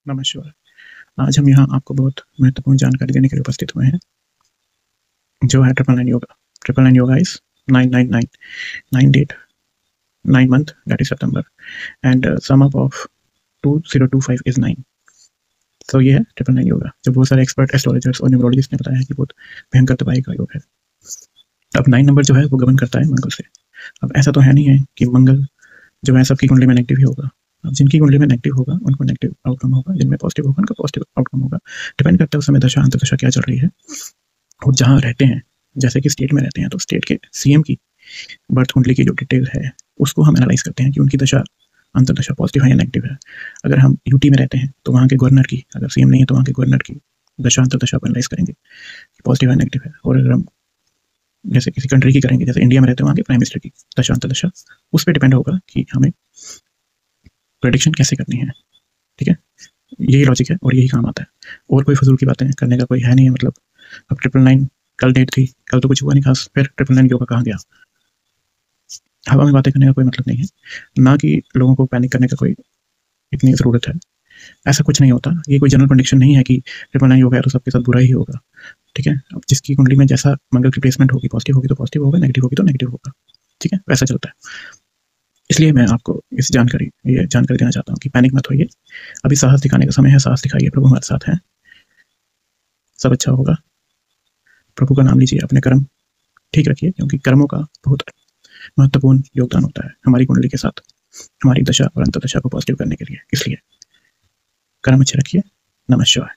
नमस्कार। आज हम यहाँ आपको बहुत महत्वपूर्ण जानकारी देने के लिए उपस्थित हुए हैं, जो है 999 yoga. 999 yoga is 999, 9 date, 9 month, that is September, and sum up of 2025 is 9। तो ये है 999 योगा, जो बहुत सारे एक्सपर्ट एस्ट्रोलॉजर्स और न्यूमरोलॉजिस्ट ने बताया है कि बहुत भयंकर दवाई का योग है। अब 9 नंबर जो है वो गमन करता है मंगल से। अब ऐसा तो है नहीं है कि मंगल जो है सबकी कुंडली में नेगेटिव ही होगा। अब जिनकी कुंडली में नेगेटिव होगा उनको नेगेटिव आउटकम होगा, जिनमें पॉजिटिव होगा उनका पॉजिटिव आउटकम होगा। डिपेंड करता है उस समय दशा अंतर्दशा क्या चल रही है और जहाँ रहते हैं। जैसे कि स्टेट में रहते हैं तो स्टेट के सीएम की बर्थ कुंडली की जो डिटेल है उसको हम एनालाइज करते हैं कि उनकी दशा अंतर्दशा पॉजिटिव है या नेगेटिव है। अगर हम यूटी में रहते हैं तो वहाँ के गवर्नर की, अगर सीएम नहीं है तो वहाँ के गवर्नर की दशा अंतर्दशा को एनालाइज करेंगे कि पॉजिटिव है नेगेटिव है। और अगर हम जैसे किसी कंट्री की करेंगे, जैसे इंडिया में रहते हैं वहाँ के प्राइम मिनिस्टर की दशा अंतर्दशा, उस पर डिपेंड होगा कि हमें प्रेडिक्शन कैसे करनी है। ठीक है, यही लॉजिक है और यही काम आता है। और कोई फजूल की बातें करने का कोई है नहीं है। मतलब अब 999 कल डेट थी, कल तो कुछ हुआ नहीं खास, फिर 999 योगा कहाँ गया। हवा में बातें करने का कोई मतलब नहीं है, ना कि लोगों को पैनिक करने का कोई इतनी ज़रूरत है। ऐसा कुछ नहीं होता। ये कोई जनरल प्रेडिक्शन नहीं है कि 999 योगा है तो सबके साथ बुरा ही होगा। ठीक है, अब जिसकी कुंडली में जैसा मंगल की प्लेसमेंट होगी, पॉजिटिव होगी तो पॉजिटिव होगा, नेगेटिव होगी तो नेगेटिव होगा। ठीक है, वैसा चलता है। इसलिए मैं आपको ये जानकारी देना चाहता हूँ कि पैनिक मत होइए। अभी साहस दिखाने का समय है, साहस दिखाइए, प्रभु हमारे साथ हैं, सब अच्छा होगा। प्रभु का नाम लीजिए, अपने कर्म ठीक रखिए, क्योंकि कर्मों का बहुत महत्वपूर्ण योगदान होता है हमारी कुंडली के साथ, हमारी दशा और अंतर्दशा को पॉजिटिव करने के लिए। इसलिए कर्म अच्छे रखिए। नमस्कार।